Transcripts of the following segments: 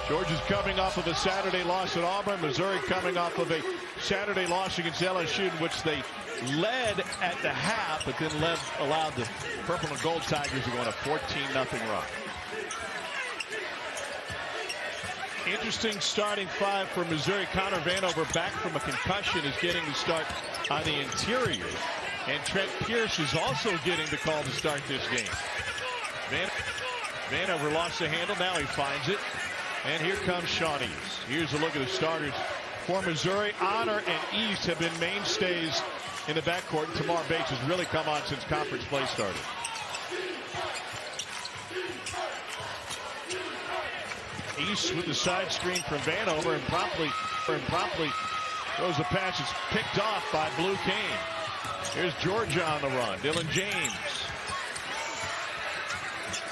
Georgia's coming off of a Saturday loss at Auburn. Missouri coming off of a Saturday loss against LSU, in which they led at the half, but then allowed the Purple and Gold Tigers to go on a 14-0 run. Interesting starting five for Missouri. Connor Vanover, back from a concussion, is getting the start on the interior. And Trent Pierce is also getting the call to start this game. Vanover lost the handle. Now he finds it. And here comes Sean East. Here's a look at the starters for Missouri. Honor and East have been mainstays in the backcourt. And Tamar Bates has really come on since conference play started. East with the side screen from Vanover, and promptly throws a pass. It's picked off by Blue Kane. Here's Georgia on the run. Dylan James.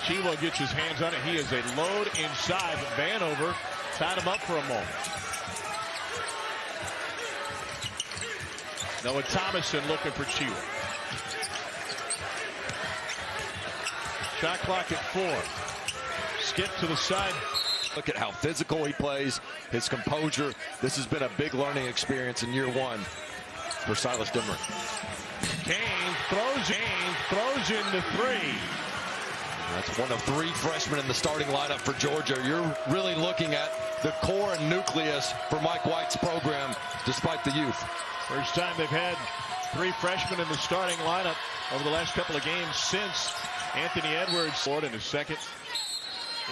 Chiwo gets his hands on it. He is a load inside, but Vanover tied him up for a moment. Noah Thomason looking for Chiwo. Shot clock at 4. Skip to the side. Look at how physical he plays, his composure. This has been a big learning experience in year one for Silas Dimmer. Kane throws in the 3. That's one of 3 freshmen in the starting lineup for Georgia. You're really looking at the core and nucleus for Mike White's program, despite the youth. First time they've had 3 freshmen in the starting lineup over the last couple of games since Anthony Edwards scored in his second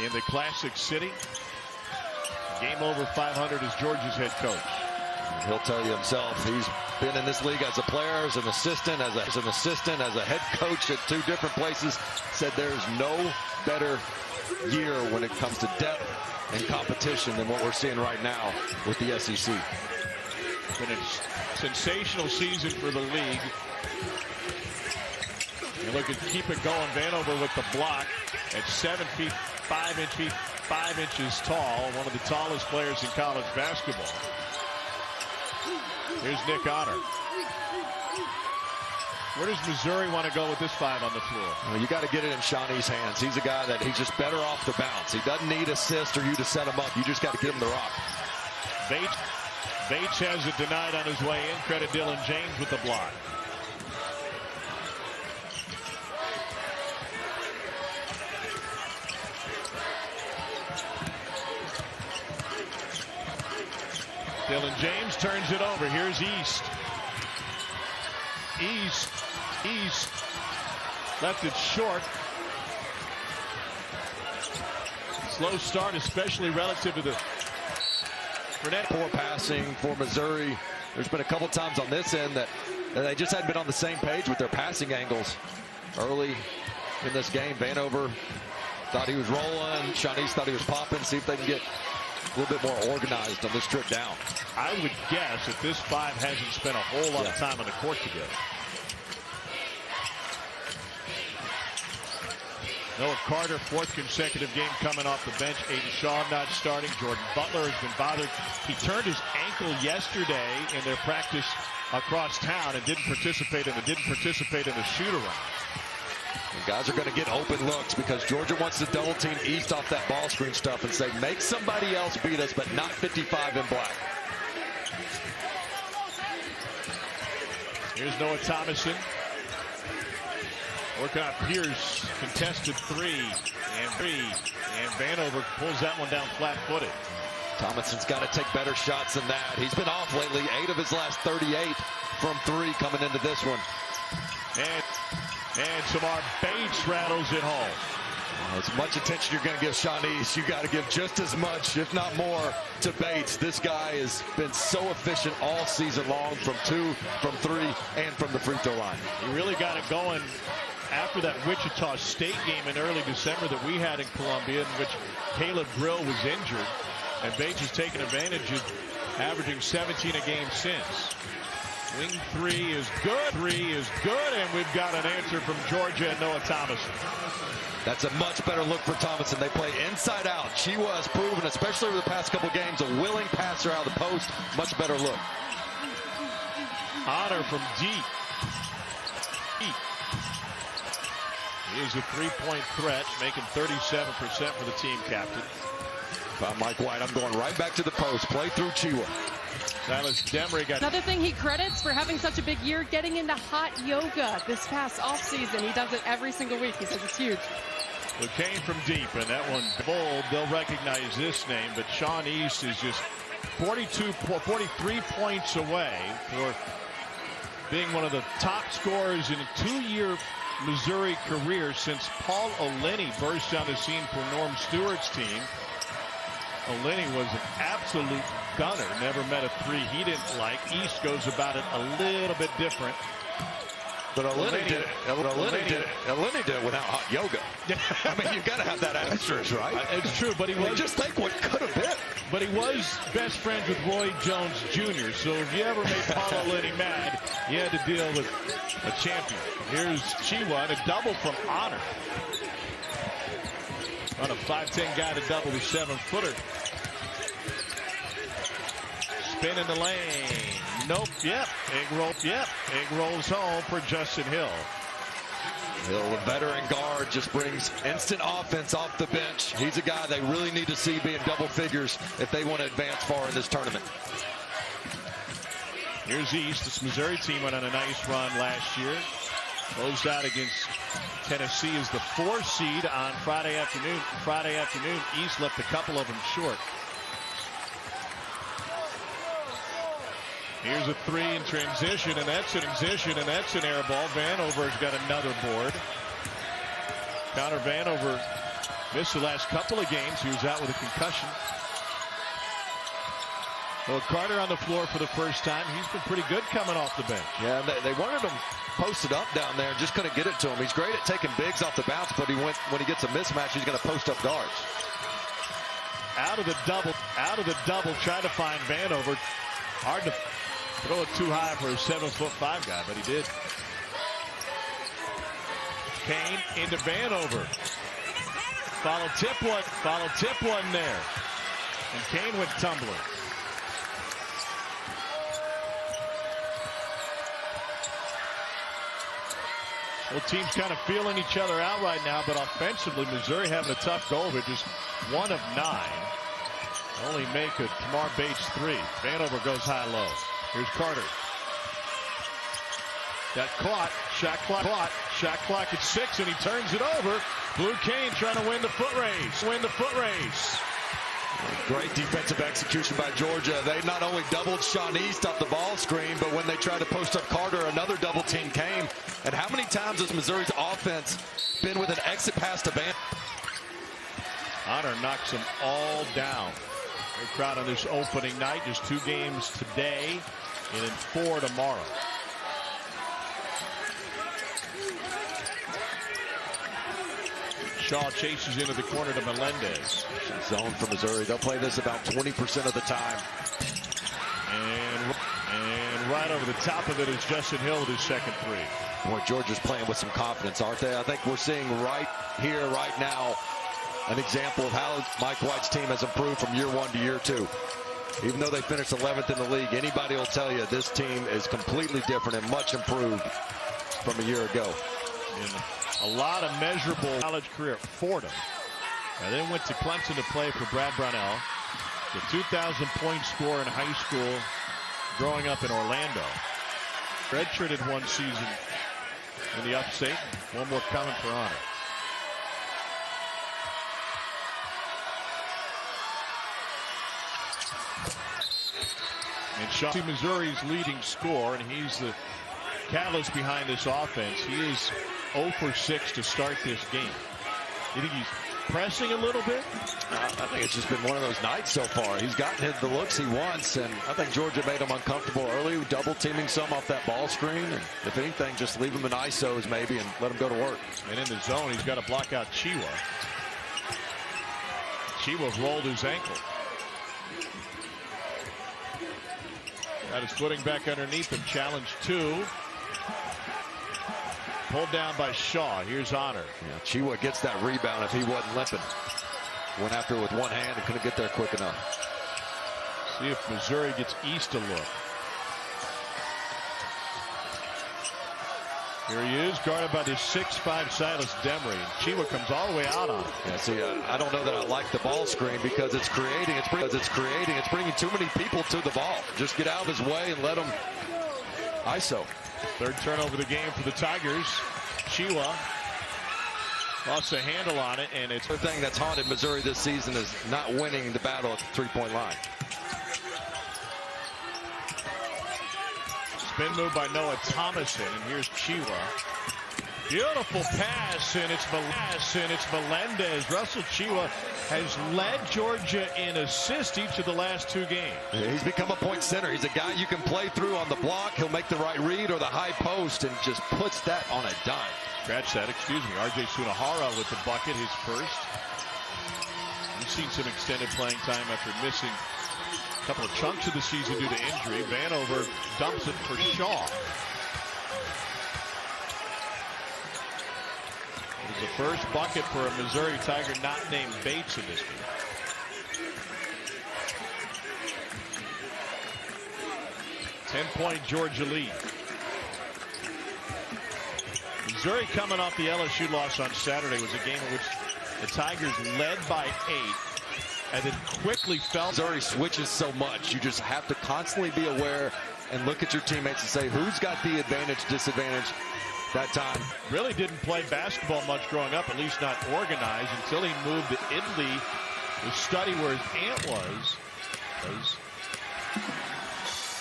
in the Classic City. Game over 500 as Georgia's head coach. He'll tell you himself, he's been in this league as a player, as an assistant, as a head coach at 2 different places. Said there's no better year when it comes to depth and competition than what we're seeing right now with the SEC. Been a sensational season for the league. And look at keep it going. Vanover with the block at 7 feet 5 inches tall, one of the tallest players in college basketball. Here's Nick Honor. Where does Missouri want to go with this 5 on the floor? Well, you got to get it in Shawnee's hands. He's a guy that he's just better off the bounce. He doesn't need assist or you to set him up. You just got to get him the rock. Bates has it denied on his way in. Credit Dylan James with the block. Dylan James turns it over. Here's East. East left it short. Slow start, especially relative to the Burnett. Poor passing for Missouri. There's been a couple times on this end that they just hadn't been on the same page with their passing angles early in this game. Vanover thought he was rolling. Shawnee's thought he was popping. See if they can get a little bit more organized on this trip down. I would guess that this 5 hasn't spent a whole lot of time on the court together. Noah Carter, 4th consecutive game coming off the bench. Aiden Shaw not starting. Jordan Butler has been bothered. He turned his ankle yesterday in their practice across town and didn't participate in the shoot-around. Guys are going to get open looks because Georgia wants to double team East off that ball screen stuff and say, make somebody else beat us, but not 55 in black. Here's Noah Thomason. Working on Pierce, contested 3, and Vanover pulls that one down flat-footed. Thomason's got to take better shots than that. He's been off lately, 8 of his last 38 from 3 coming into this one. And Tamar Bates rattles it home. As much attention you're going to give Shawnee's, you got to give just as much, if not more, to Bates. This guy has been so efficient all season long from 2, from 3, and from the free throw line. He really got it going after that Wichita State game in early December that we had in Columbia, in which Caleb Grill was injured. And Bates has taken advantage of averaging 17 a game since. Wing 3 is good, and we've got an answer from Georgia and Noah Thomason. That's a much better look for Thomason. They play inside out. She was proven, especially over the past couple games, a willing passer out of the post. Much better look. Honor from deep. He is a 3-point threat, making 37% for the team captain. By Mike White, I'm going right back to the post. Play through Chiwa. Silas Demery got Another thing he credits for having such a big year, getting into hot yoga this past offseason. He does it every single week. He says it's huge. It came from deep, and that one bold. They'll recognize this name, but Sean East is just 43 points away for being one of the top scorers in a 2-year Missouri career since Paul Olenny burst on the scene for Norm Stewart's team. Olenny was an absolute gunner, never met a three he didn't like. East goes about it a little bit different. But Olenny did it without hot yoga. I mean, you've got to have that asterisk, right? It's true, but he was. Just think what could have been. But he was best friends with Roy Jones Jr., so if you ever made Paul Olenny mad, you had to deal with a champion. Here's Chiwa, a double from Honor. On a 5'10" guy to double the 7-footer. Spin in the lane. Nope. Yep. Egg roll. Yep. Egg rolls home for Justin Hill. Hill, the veteran guard, just brings instant offense off the bench. He's a guy they really need to see be in double figures if they want to advance far in this tournament. Here's East. This Missouri team went on a nice run last year. Closed out against Tennessee as the 4 seed on Friday afternoon. East left a couple of them short. Here's a 3 in transition, and that's an air ball. Vanover's got another board. Connor Vanover missed the last couple of games. He was out with a concussion. Well, Carter on the floor for the first time. He's been pretty good coming off the bench. Yeah, they wanted him posted up down there and just couldn't get it to him. He's great at taking bigs off the bounce, but when he gets a mismatch, he's going to post up guards. Out of the double, try to find Vanover. Hard to throw it too high for a 7'5" guy, but he did. Kane into Vanover. Follow tip one there. And Kane went tumbling. Well, teams kind of feeling each other out right now, but offensively, Missouri having a tough goal. They're just 1 of 9. Only make a Tamar Bates 3. Vanover goes high-low. Here's Carter. Got caught. Shot clock at 6, and he turns it over. Blue Kane trying to win the foot race. Great defensive execution by Georgia. They not only doubled Sean East off the ball screen, but when they tried to post up Carter, another double team came. And how many times has Missouri's offense been with an exit pass to Van? Honor knocks them all down. Great crowd on this opening night. Just 2 games today and then 4 tomorrow. Shaw chases into the corner to Melendez. Zone for Missouri. They'll play this about 20% of the time. And right over the top of it is Justin Hill with his second 3. Boy, Georgia's playing with some confidence, aren't they? I think we're seeing right here, right now, an example of how Mike White's team has improved from year 1 to year 2. Even though they finished 11th in the league, anybody will tell you this team is completely different and much improved from a year ago. And a lot of measurable college career at Fordham. And then went to Clemson to play for Brad Brownell. The 2,000-point scorer in high school growing up in Orlando. Redshirted 1 season in the upstate. 1 more coming for Honor. And Shaw, Missouri's leading scorer, and he's the catalyst behind this offense. He is 0 for 6 to start this game. You think he's pressing a little bit? I think it's just been one of those nights so far. He's gotten the looks he wants, and I think Georgia made him uncomfortable early, double teaming some off that ball screen. And if anything, just leave him in ISOs maybe and let him go to work. And in the zone, he's got to block out Chiwa. Chiwa rolled his ankle. Got his footing back underneath him. Challenge 2. Pulled down by Shaw. Here's Honor. Yeah, Chiwa gets that rebound if he wasn't limping. Went after it with one hand and couldn't get there quick enough. See if Missouri gets East a look. Here he is, guarded by this 6'5" Silas Demery. Chiwa comes all the way out on him. Yeah, see, I don't know that I like the ball screen because it's bringing too many people to the ball. Just get out of his way and let him ISO. Third turnover of the game for the Tigers. Chiwa lost a handle on it, and it's the thing that's haunted Missouri this season is not winning the battle at the three-point line. Spin move by Noah Thomason, and here's Chiwa. Beautiful pass, and it's Melendez. Russell Chiwa has led Georgia in assists each of the last 2 games. Yeah, he's become a point center. He's a guy you can play through on the block. He'll make the right read or the high post and just puts that on a dime. Scratch that, excuse me. RJ Sunahara with the bucket, his first. We've seen some extended playing time after missing a couple of chunks of the season due to injury. Vanover dumps it for Shaw. It was the first bucket for a Missouri Tiger not named Bates in this game. Ten-point Georgia lead. Missouri coming off the LSU loss on Saturday was a game in which the Tigers led by 8 and then quickly fell. Missouri switches so much. You just have to constantly be aware and look at your teammates and say who's got the advantage, disadvantage that time. Really didn't play basketball much growing up, at least not organized, until he moved to Italy to study where his aunt was.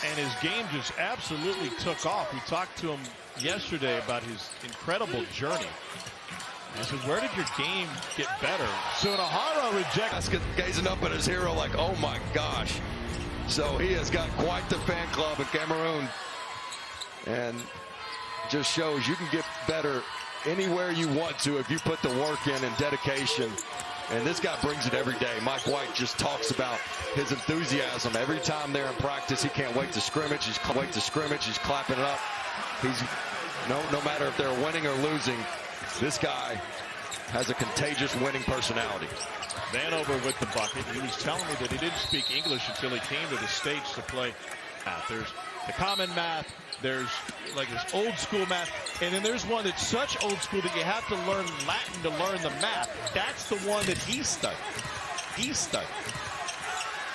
And his game just absolutely took off. We talked to him yesterday about his incredible journey. I said, where did your game get better? Sunahara rejects. Gazing up at his hero like, oh my gosh. So he has got quite the fan club in Cameroon. And just shows you can get better anywhere you want to if you put the work in and dedication. And this guy brings it every day. Mike White just talks about his enthusiasm. Every time they're in practice, he can't wait to scrimmage. He's clapping it up. He's no matter if they're winning or losing, this guy has a contagious winning personality. Vanover with the bucket. He was telling me that he didn't speak English until he came to the States to play math. There's the common math, there's like this old school math, and then there's one that's such old school that you have to learn Latin to learn the math. That's the one that he studied.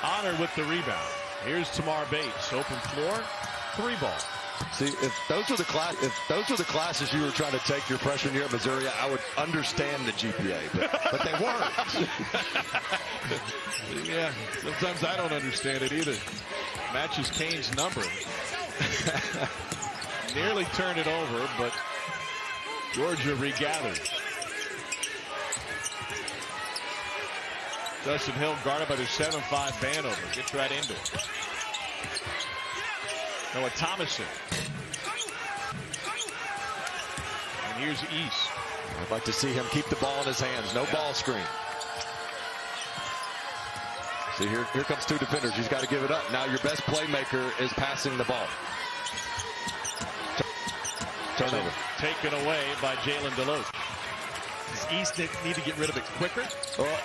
Honor with the rebound. Here's Tamar Bates. Open floor, 3-ball. See, if those were the classes you were trying to take your freshman year at Missouri, I would understand the GPA, but they weren't. Yeah, sometimes I don't understand it either. Matches Kane's number. Nearly turned it over, but Georgia regathers. Dustin Hill guarded by the 7'5" Vanover. Gets right into it. Noah Thomason. And here's East. I'd like to see him keep the ball in his hands. No ball screen. See, here comes 2 defenders. He's got to give it up. Now your best playmaker is passing the ball. Turnover. Taken away by Jalen Deloach. Does East need to get rid of it quicker? Well,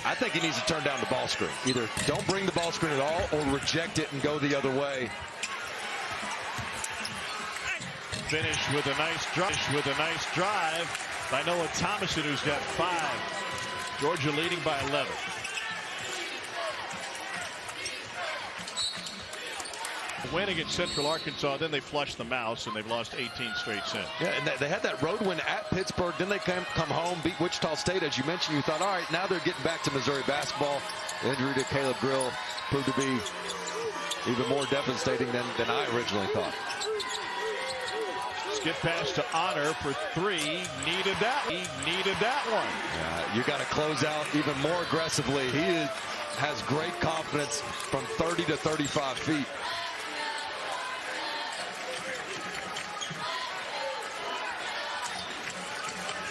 I think he needs to turn down the ball screen. Either don't bring the ball screen at all or reject it and go the other way. Finish with a nice drive by Noah Thomason, who's got 5. Georgia leading by 11. Win against Central Arkansas, then they flushed the mouse, and they've lost 18 straight since. Yeah, and they had that road win at Pittsburgh. Then they come home, beat Wichita State, as you mentioned. You thought, all right, now they're getting back to Missouri basketball. The injury to Caleb Grill proved to be even more devastating than I originally thought. Skip pass to Honor for 3. Needed that one. You got to close out even more aggressively. He has great confidence from 30 to 35 feet.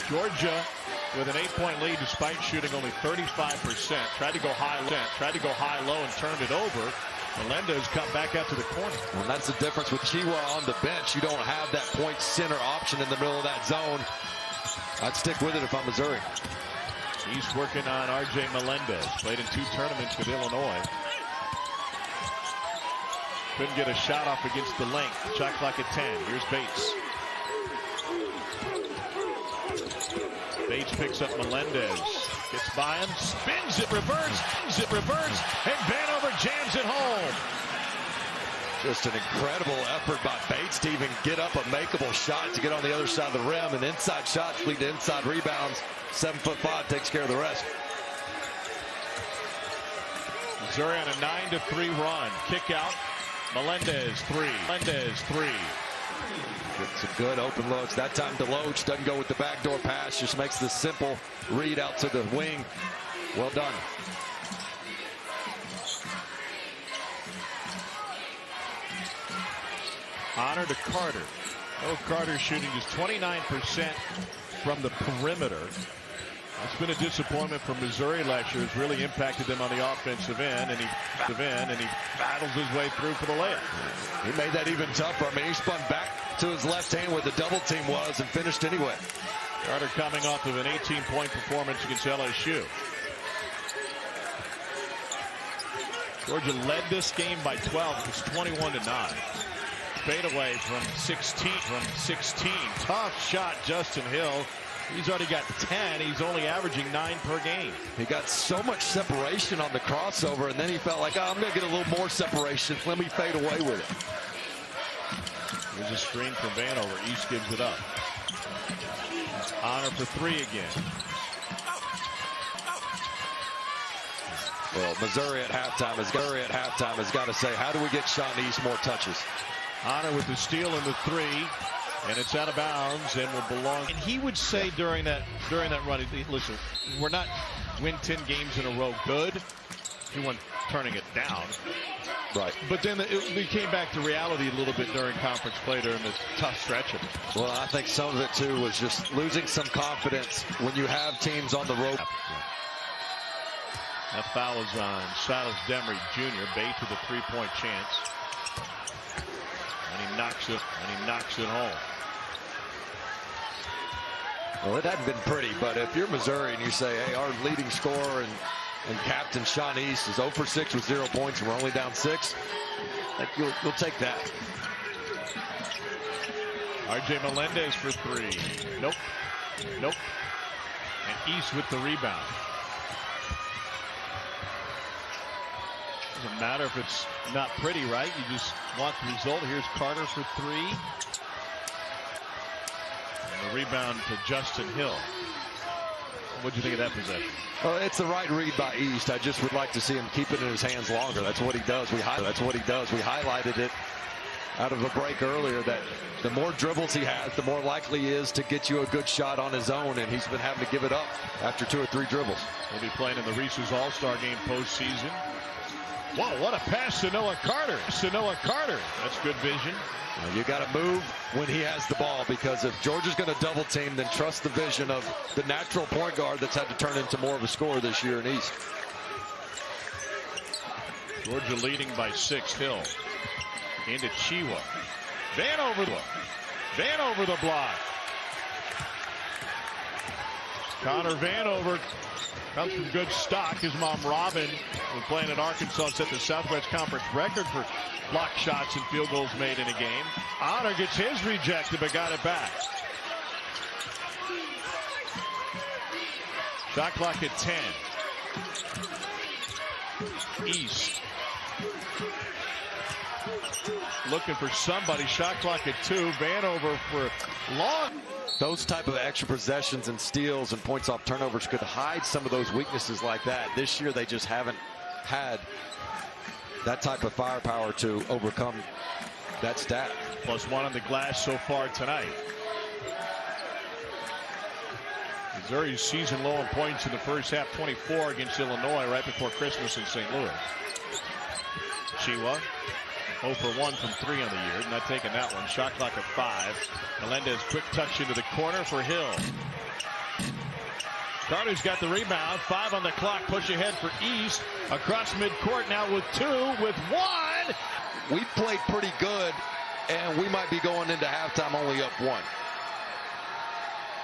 Georgia with an 8-point lead despite shooting only 35%. Tried to go high low and turned it over. Melendez cut back out to the corner. And that's the difference with Chiwa on the bench. You don't have that point center option in the middle of that zone. I'd stick with it if I'm Missouri. He's working on RJ Melendez. Played in 2 tournaments with Illinois. Couldn't get a shot off against the length. Shot clock at 10. Here's Bates. Bates picks up Melendez. Gets by him, spins it, reverse, and Vanover jams it home. Just an incredible effort by Bates to even get up a makeable shot to get on the other side of the rim, and inside shots lead to inside rebounds. 7'5" takes care of the rest. Missouri on a 9-3 run. Kick out. Melendez three. Gets some good open looks. That time Deloach doesn't go with the backdoor pass. Just makes the simple read out to the wing. Well done. Honor to Carter. Oh, Carter shooting just 29% from the perimeter. It's been a disappointment for Missouri last year. It's really impacted them on the offensive end, and he battles his way through for the layup. He made that even tougher. I mean, he spun back to his left hand where the double team was and finished anyway. Carter coming off of an 18-point performance against LSU. Georgia led this game by 12. It's 21-9. Fadeaway from 16. Tough shot, Justin Hill. He's already got 10. He's only averaging 9 per game. He got so much separation on the crossover, and then he felt like, oh, I'm going to get a little more separation. Let me fade away with it. Here's a screen from Vanover. East gives it up. Honor for 3 again. Well, Missouri at halftime has got to say, how do we get Sean East more touches? Honor with the steal and the 3. And it's out of bounds and will belong. And he would say during that run, listen, we're not win 10 games in a row good. He wasn't turning it down. Right. But then we came back to reality a little bit during conference play during this tough stretch of it. Well, I think some of it, too, was just losing some confidence when you have teams on the road. That foul is on Silas Demery Jr. Bates with a 3-point chance. And he knocks it home. Well, it hadn't been pretty, but if you're Missouri and you say, hey, our leading scorer and captain Sean East is 0 for 6 with 0 points and we're only down 6, you'll take that. R.J. Melendez for 3. Nope. And East with the rebound. Doesn't matter if it's not pretty, right? You just want the result. Here's Carter for 3. And the rebound to Justin Hill. What'd you think of that possession? Well, it's the right read by East. I just would like to see him keep it in his hands longer. That's what he does. We highlighted it out of a break earlier that the more dribbles he has, the more likely he is to get you a good shot on his own, and he's been having to give it up after 2 or 3 dribbles. He'll be playing in the Reese's All-Star Game postseason. Wow, what a pass to Noah Carter. That's good vision. Well, you got to move when he has the ball, because if Georgia's going to double team, then trust the vision of the natural point guard that's had to turn into more of a scorer this year in East. Georgia leading by 6. Hill into Chiwa. Vanover the block. Connor Vanover comes from good stock. His mom, Robin, was playing at Arkansas, set the Southwest Conference record for block shots and field goals made in a game. Honor gets his rejected, but got it back. Shot clock at 10. East looking for somebody. Shot clock at 2. Vanover for long. Those type of extra possessions and steals and points off turnovers could hide some of those weaknesses like that. This year they just haven't had that type of firepower to overcome that stat. +1 on the glass so far tonight. Missouri's season low in points in the first half, 24 against Illinois right before Christmas in St. Louis. Chiwa 0 for 1 from 3 on the year. Not taking that one. Shot clock at 5. Melendez quick touch into the corner for Hill. Carter's got the rebound. 5 on the clock. Push ahead for East. Across midcourt now with 2, with 1. We played pretty good, and we might be going into halftime only up 1.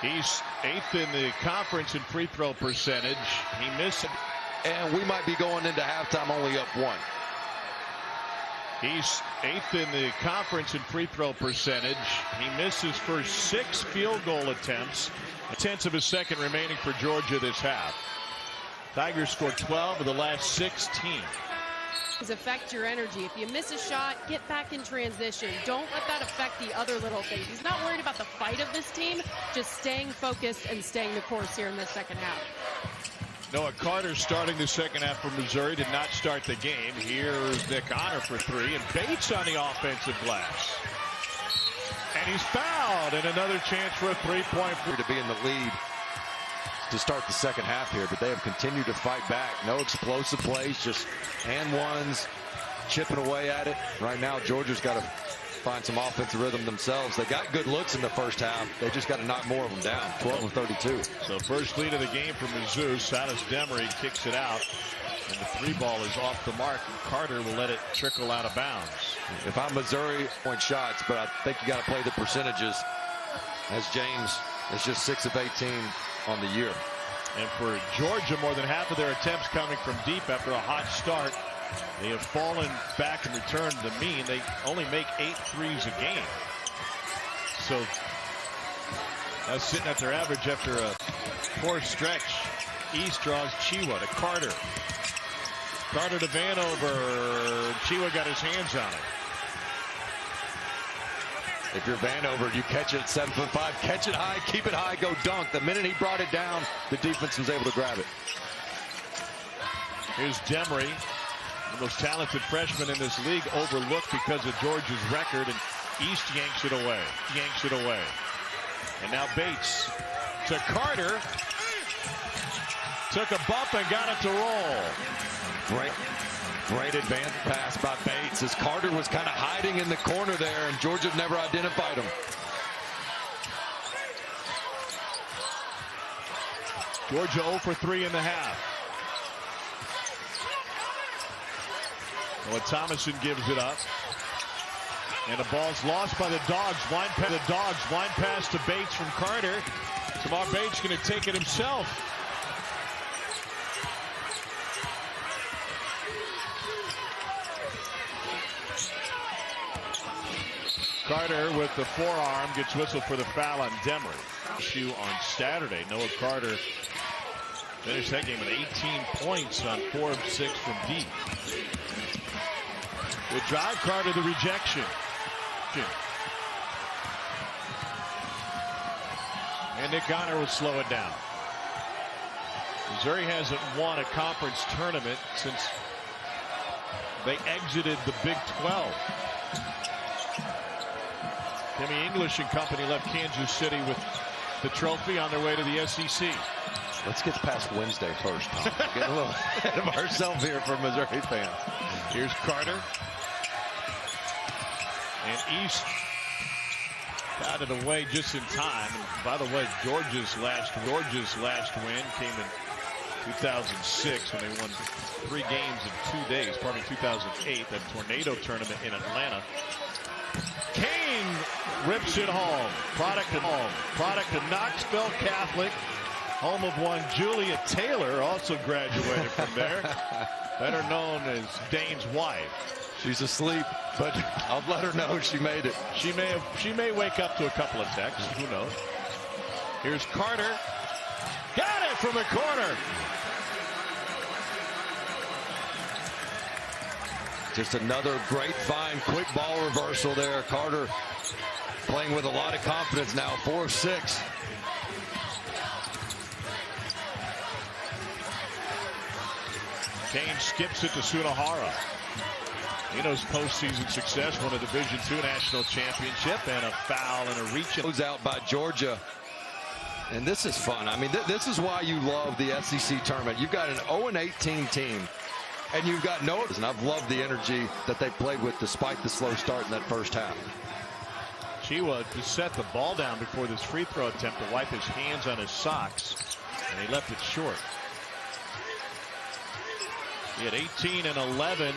East 8th in the conference in free throw percentage. He missed it. And we might be going into halftime only up 1. He's 8th in the conference in free throw percentage. He missed his first 6 field goal attempts. 1/10 of a second remaining for Georgia this half. Tigers scored 12 of the last 16. Affect your energy. If you miss a shot, get back in transition. Don't let that affect the other little things. He's not worried about the fight of this team, just staying focused and staying the course here in the second half. Noah Carter starting the second half for Missouri, did not start the game. Here's Nick Honor for 3, and Bates on the offensive glass. And he's fouled, and another chance for a three-point. To be in the lead to start the second half here, but they have continued to fight back. No explosive plays, just and ones, chipping away at it. Right now, Georgia's got to find some offensive rhythm themselves. They got good looks in the first half. They just got to knock more of them down. 12 of 32. So first lead of the game for Mizzou. Salas Demery kicks it out, and the 3 ball is off the mark, and Carter will let it trickle out of bounds. If I'm Missouri, point shots, but I think you got to play the percentages, as James is just 6 of 18 on the year. And for Georgia, more than half of their attempts coming from deep after a hot start. They have fallen back and returned to the mean. They only make 8 threes a game. So that's sitting at their average after a poor stretch. East draws Chiwa to Carter. Carter to Vanover. Chiwa got his hands on it. If you're Vanover, you catch it at 7'5", catch it high, keep it high, go dunk. The minute he brought it down, the defense was able to grab it. Here's Demery, the most talented freshman in this league, overlooked because of Georgia's record, and East yanks it away. And now Bates to Carter. Took a bump and got it to roll. Great advance pass by Bates as Carter was kind of hiding in the corner there, and Georgia never identified him. Georgia 0 for 3 in the half. Well, Thomason gives it up. And the ball's lost by the Dogs. Line pass to Bates from Carter. Tamar Bates going to take it himself. Carter with the forearm gets whistled for the foul on Demery. Issue on Saturday. Noah Carter finished that game with 18 points on 4 of 6 from deep. Good drive, Carter, the rejection. And Nick Honor will slow it down. Missouri hasn't won a conference tournament since they exited the Big 12. Timmy English and company left Kansas City with the trophy on their way to the SEC. Let's get past Wednesday first. Get a little ahead of ourselves here for Missouri fans. Here's Carter. And East got it away just in time. And by the way, Georgia's last win came in 2006 when they won 3 games in 2 days. Probably 2008, that tornado tournament in Atlanta. Kane rips it home. Product of Knoxville Catholic, home of one Julia Taylor, also graduated from there. Better known as Dane's wife. She's asleep, but I'll let her know she made it. She may wake up to a couple of texts. Who knows? Here's Carter. Got it from the corner. Just another great fine, quick ball reversal there. Carter playing with a lot of confidence now, 4 of 6. Kane skips it to Sunahara. He knows postseason success, won a Division II national championship, and a foul and a reach. Goes out by Georgia. And this is fun. I mean, this is why you love the SEC tournament. You've got an 0-18 team, and you've got no. And I've loved the energy that they played with despite the slow start in that first half. Chiwa just set the ball down before this free throw attempt to wipe his hands on his socks, and he left it short. He had 18 and 11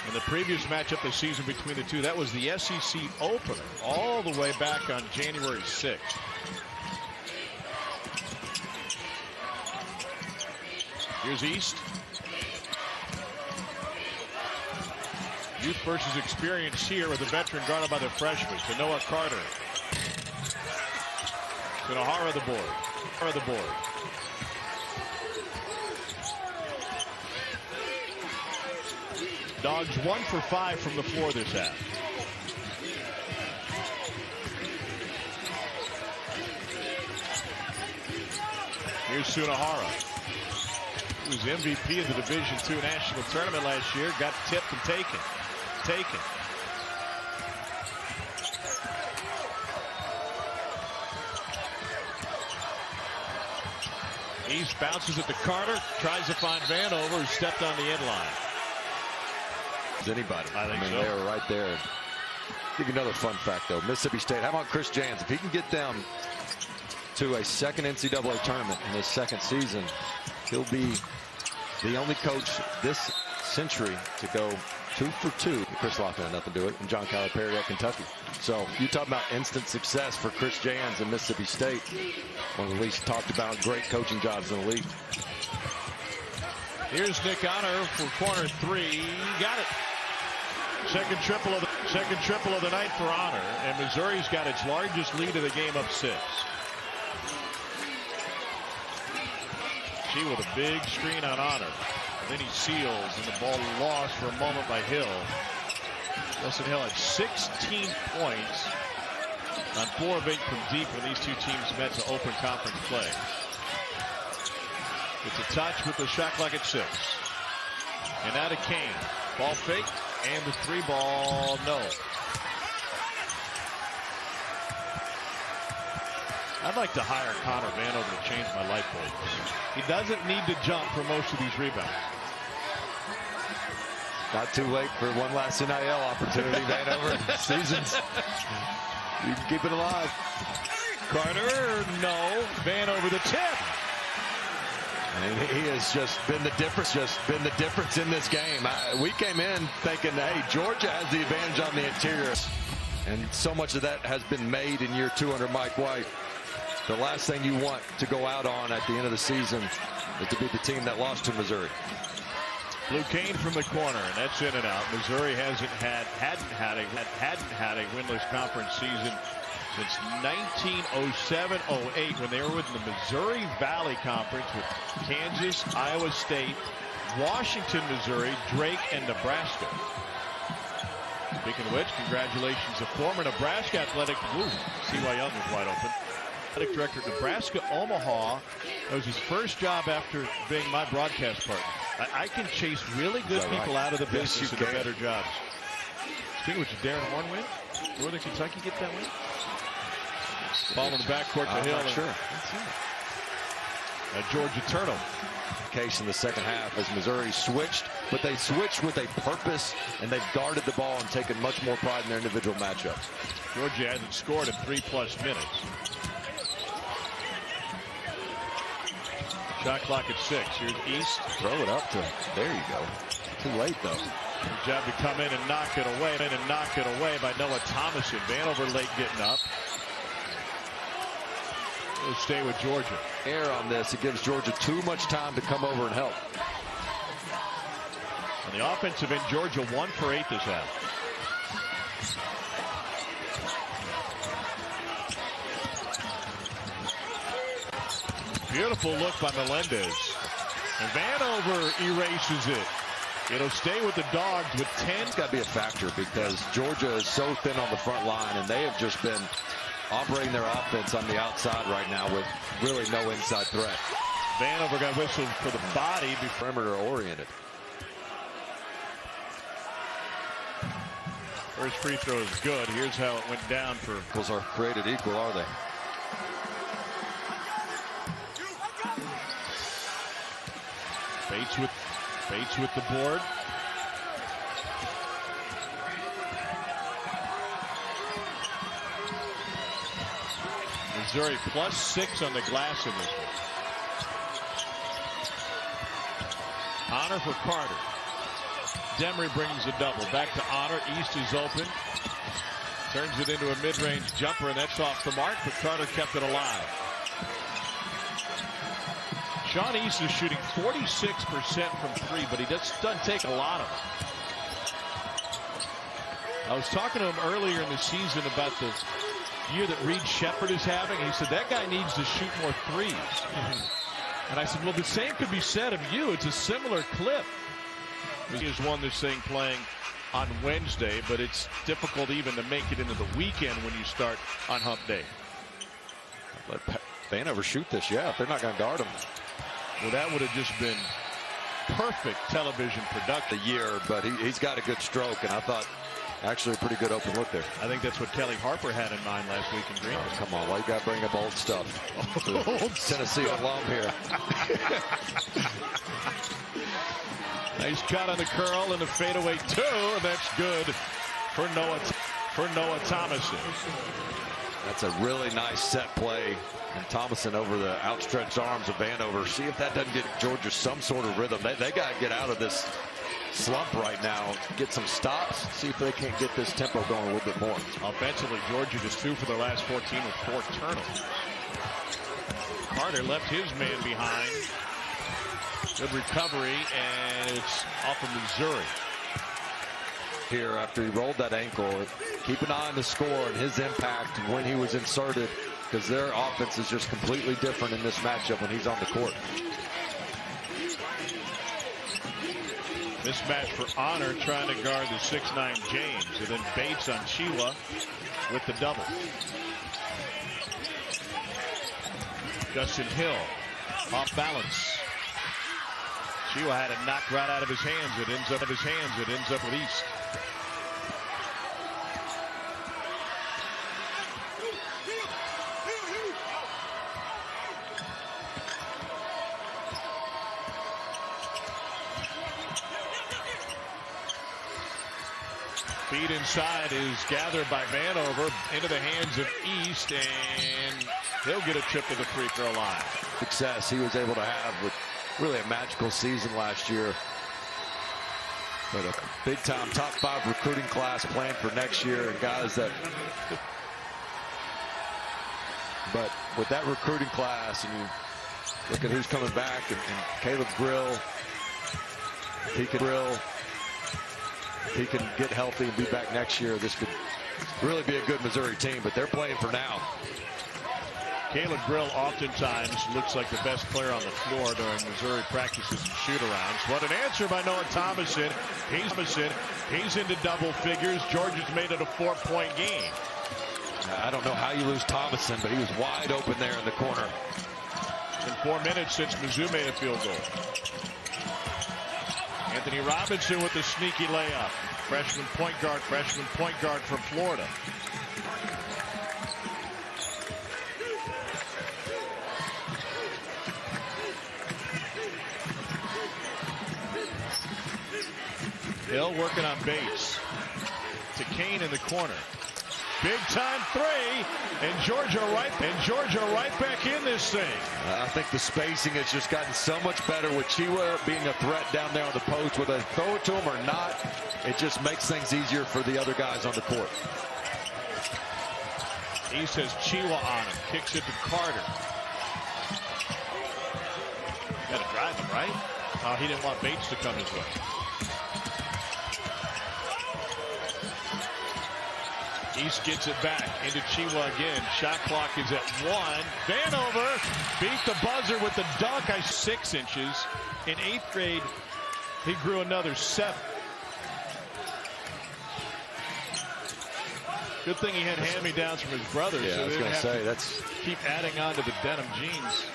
in the previous matchup this season between the two. That was the SEC opener all the way back on January 6th. Here's East. Youth versus experience here with the veteran guarded by the freshman. To Noah Carter. To Nahara the board. Dogs 1 for 5 from the floor this half. Here's Sunahara, who was MVP of the Division II National Tournament last year. Got tipped and taken. East bounces it to Carter. Tries to find Vanover, who stepped on the end line. Anybody. I think so. They were right there. Give you another fun fact, though. Mississippi State, how about Chris Jans? If he can get them to a second NCAA tournament in his second season, he'll be the only coach this century to go 2 for 2. Chris Lofton had nothing to do it, and John Calipari at Kentucky. So you talk about instant success for Chris Jans in Mississippi State. One of the least talked about great coaching jobs in the league. Here's Nick Honor for corner 3. Got it. Second triple of the night for Honor, and Missouri's got its largest lead of the game, up 6. She with a big screen on Honor. Then he seals, and the ball lost for a moment by Hill. Wilson Hill had 16 points on 4 of 8 from deep when these two teams met to open conference play. It's a touch with the shot clock at 6. And now to Kane. Ball fake, and the 3 ball, no. I'd like to hire Connor Vanover to change my light bulbs. He doesn't need to jump for most of these rebounds. Not too late for one last NIL opportunity, Vanover. Seasons. You can keep it alive. Carter, no. Vanover the tip. And he has just been the difference in this game. We came in thinking, hey, Georgia has the advantage on the interior. And so much of that has been made in year 2 under Mike White. The last thing you want to go out on at the end of the season is to be the team that lost to Missouri. Blue Kane from the corner, and that's in and out. Missouri hadn't had a winless conference season since 1907-08, when they were in the Missouri Valley Conference with Kansas, Iowa State, Washington, Missouri, Drake, and Nebraska. Speaking of which, congratulations to former Nebraska athletic. C.Y. Young was wide open. Athletic director at Nebraska Omaha. That was his first job after being my broadcast partner. I can chase really good people out of the business into better jobs. Speaking of which, did Darren Horn win? Northern Kentucky get that win? Ball in the backcourt to Hill. Not sure. Georgia turnover. Case in the second half as Missouri switched, but they switched with a purpose, and they've guarded the ball and taken much more pride in their individual matchups. Georgia hasn't scored in 3+ minutes. Shot clock at 6. Here's East. Throw it up to. There you go. Too late though. Good job to come in and knock it away by Noah Thomason. Vanover late getting up. We'll stay with Georgia. Air on this. It gives Georgia too much time to come over and help. On the offensive end, Georgia 1 for 8 this half. Beautiful look by Melendez. And Vanover erases it. It'll stay with the Dogs with 10. It's got to be a factor because Georgia is so thin on the front line, and they have just been operating their offense on the outside right now with really no inside threat. Vanover got whistled for the body. Perimeter oriented. First free throw is good. Here's how it went down for. Equals are created equal, are they? Bates with the board. Missouri +6 on the glass in this one. Honor for Carter. Demery brings a double. Back to Honor. East is open. Turns it into a mid-range jumper, and that's off the mark, but Carter kept it alive. Sean East is shooting 46% from 3, but he doesn't take a lot of I was talking to him earlier in the season about the year that Reed Shepherd is having. He said that guy needs to shoot more threes. And I said, well, the same could be said of you. It's a similar clip. He has won this thing playing on Wednesday, but it's difficult even to make it into the weekend when you start on hump day. Let Vanover shoot this, yeah, if they're not going to guard him. Well, that would have just been perfect television production. The year, but he's got a good stroke, and I thought actually a pretty good open look there. I think that's what Kelly Harper had in mind last week in Green. Oh, come on, why you got to bring up old stuff? Tennessee alum here. Nice cut on the curl and the fadeaway two, and that's good for Noah Thomason. That's a really nice set play, and Thomason over the outstretched arms of Vanover. See if that doesn't get Georgia some sort of rhythm. They got to get out of this slump right now, get some stops, see if they can't get this tempo going a little bit more. Offensively, Georgia just 2 for their last 14 with 4 turnovers. Carter left his man behind. Good recovery, and it's off of Missouri. Here after he rolled that ankle, keep an eye on the score and his impact when he was inserted, because their offense is just completely different in this matchup when he's on the court. Mismatch for Honor trying to guard the 6'9" James, and then Bates on Chiwa with the double. Justin Hill off balance. Chiwa had it knocked right out of his hands. It ends up with East. Feed inside is gathered by Vanover into the hands of East, and he'll get a trip to the free throw line. Success he was able to have with really a magical season last year. But a big time top 5 recruiting class planned for next year, and guys that. But with that recruiting class, and you look at who's coming back, and Caleb Grill, he can get healthy and be back next year. This could really be a good Missouri team, but they're playing for now. Caleb Grill oftentimes looks like the best player on the floor during Missouri practices and shoot-arounds. What an answer by Noah Thomason. He's into double figures. Georgia's made it a 4-point game. I don't know how you lose Thomason, but he was wide open there in the corner. In 4 minutes since Mizzou made a field goal. Anthony Robinson with the sneaky layup. Freshman point guard from Florida. Hill working on Bates. To Kane in the corner. Big time three, and Georgia right back in this thing. I think the spacing has just gotten so much better with Chiwa being a threat down there on the post. Whether they throw it to him or not, it just makes things easier for the other guys on the court. East has Chiwa on him, kicks it to Carter. Got to drive him, right? Oh, he didn't want Bates to come his way. East gets it back into Chiwa again. Shot clock is at 1. Vanover beat the buzzer with the dunk. 6 inches. In 8th grade, he grew another 7. Good thing he had hand-me-downs from his brother. Yeah, so I was going to say, that's keep adding on to the denim jeans.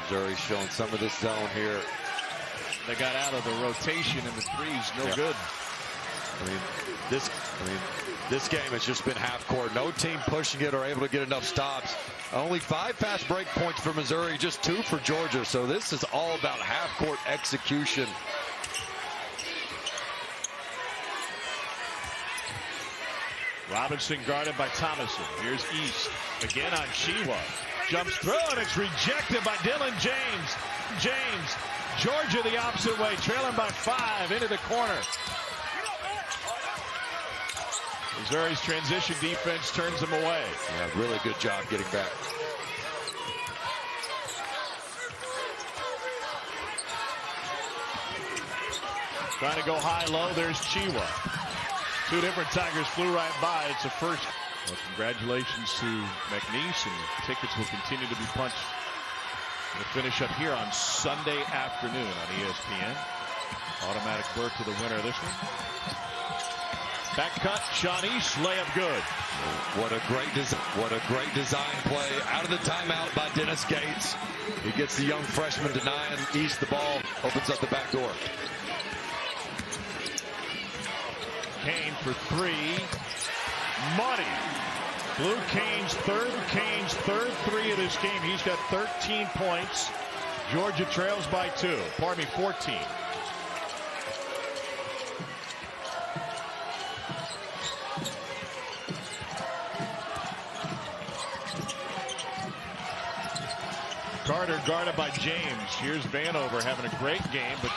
Missouri showing some of this zone here. They got out of the rotation and the threes. No good. This game has just been half court. No team pushing it or able to get enough stops. Only 5 fast break points for Missouri, just 2 for Georgia. So this is all about half court execution. Robinson guarded by Thomason. Here's East again on Chiwa. Jumps through, and it's rejected by Dylan James. Georgia the opposite way, trailing by 5 into the corner. Missouri's transition defense turns them away. Yeah, really good job getting back. Trying to go high-low. There's Chiwa. Two different Tigers flew right by. It's a first. Well, congratulations to McNeese, and tickets will continue to be punched. We'll finish up here on Sunday afternoon on ESPN. Automatic berth to the winner of this one. Back cut, Sean East, layup good. What a great design play out of the timeout by Dennis Gates. He gets the young freshman denying East the ball, opens up the back door. Kane for three. Money. Blue Kane's third three of this game. He's got 13 points. Georgia trails by 2. Pardon me, 14. Carter guarded by James. Here's Vanover having a great game, but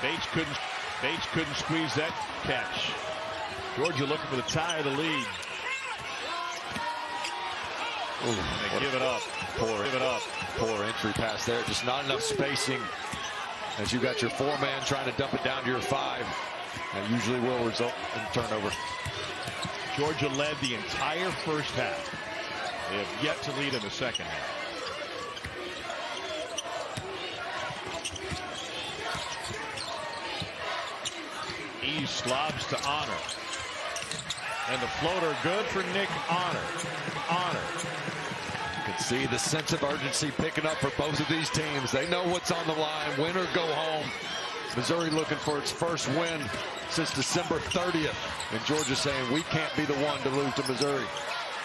Bates couldn't squeeze that catch. Georgia looking for the tie of the lead. Ooh, they give it up. Poor entry pass there. Just not enough spacing as you got your 4-man trying to dump it down to your 5. That usually will result in turnover. Georgia led the entire first half. They have yet to lead in the second half. East lobs to Honor. And the floater good for Nick Honor. You can see the sense of urgency picking up for both of these teams. They know what's on the line. Win or go home. Missouri looking for its first win since December 30th. And Georgia saying we can't be the one to lose to Missouri.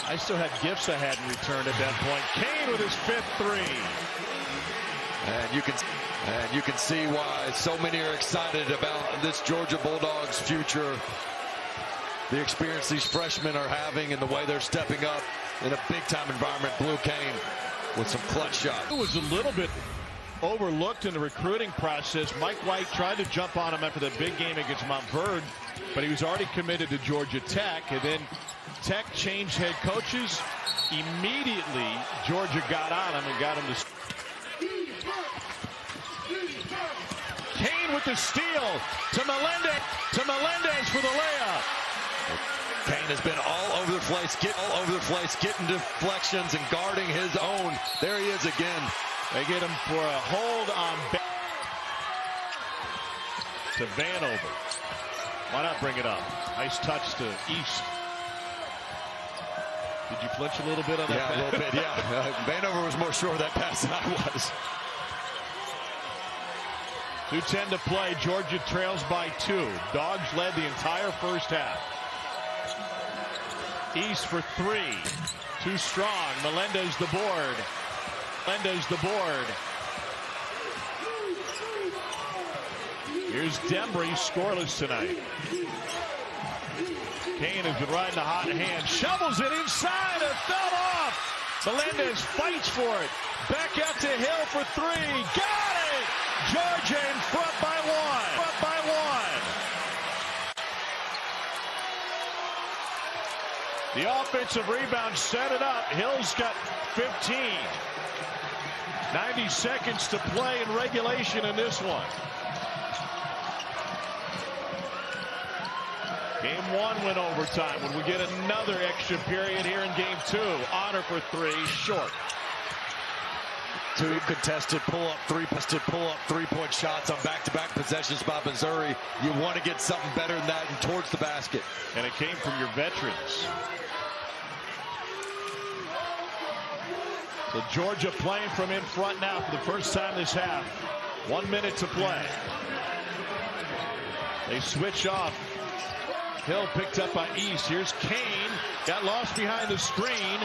I still had gifts I hadn't returned at that point. Kane with his 5th three. And you can see why so many are excited about this Georgia Bulldogs future. The experience these freshmen are having and the way they're stepping up in a big-time environment. Blue Kane with some clutch shots. It was a little bit overlooked in the recruiting process. Mike White tried to jump on him after that big game against Montverde, but he was already committed to Georgia Tech, and then Tech changed head coaches. Immediately, Georgia got on him and got him to... Kane with the steal to Melendez for the layup. Kane has been all over the place, getting deflections and guarding his own. There he is again. They get him for a hold on to Vanover. Why not bring it up? Nice touch to East. Did you flinch a little bit on that? Yeah, a little bit, yeah. Vanover was more sure of that pass than I was. 2:10 to play. Georgia trails by 2. Dogs led the entire first half. East for 3. Too strong. Melendez the board. Here's Dembry, scoreless tonight. Kane has been riding a hot hand. Shovels it inside. It fell off. Melendez fights for it. Back out to Hill for 3. Got it! Georgia in front by 1. The offensive rebound set it up. Hill's got 15. 90 seconds to play in regulation in this one. Game 1 went overtime. When we get another extra period here in game 2. Honor for 3, short. 2 contested pull-up three-point shots on back-to-back possessions by Missouri. You want to get something better than that and towards the basket. And it came from your veterans. So Georgia playing from in front now for the first time this half. 1 minute to play. They switch off. Hill picked up by East. Here's Kane. Got lost behind the screen.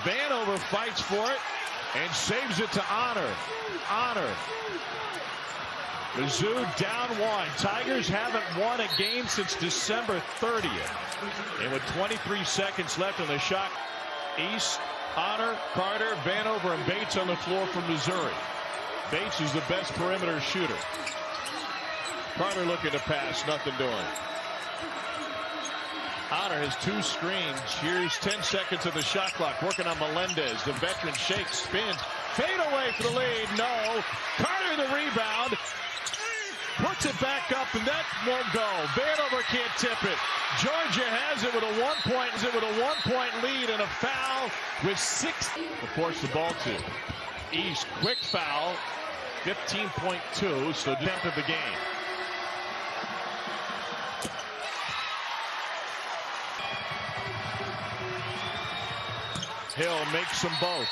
Vanover fights for it and saves it to Honor. Mizzou down 1. Tigers haven't won a game since December 30th. And with 23 seconds left on the shot, East, Honor, Carter, Vanover, and Bates on the floor for Missouri. Bates is the best perimeter shooter. Carter looking to pass, nothing doing. Honor has 2 screens. Here's 10 seconds of the shot clock. Working on Melendez. The veteran shakes, spins. Fade away for the lead. No. Carter the rebound. puts it back up, and that won't go. Vanover can't tip it. Georgia has it with a one-point lead and a foul with 6. To force the ball to East. Quick foul. 15.2. So jump of the game. Hill makes them both.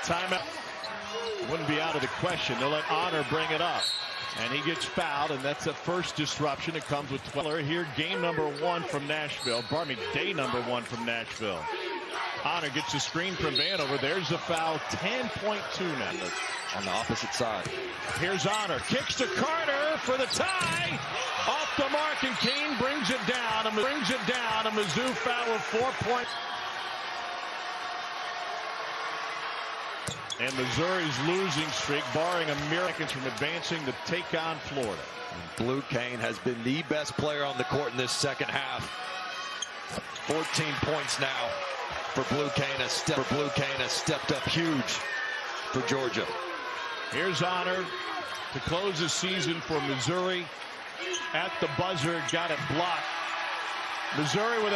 Timeout. Wouldn't be out of the question. They'll let Honor bring it up. And he gets fouled, and that's the first disruption. It comes with 12. Here, game number 1 from Nashville. Pardon me, day number 1 from Nashville. Honor gets a screen from Vanover. There's the foul. 10.2 now. On the opposite side. Here's Honor. Kicks to Carter for the tie. Off the mark, and Kane brings it down. A Mizzou foul with 4 points. And Missouri's losing streak, barring a miracle from advancing to take on Florida. Blue Kane has been the best player on the court in this second half. 14 points now for Blue Kane. Has stepped up huge for Georgia. Here's Honor to close the season for Missouri. At the buzzer, got it blocked. Missouri with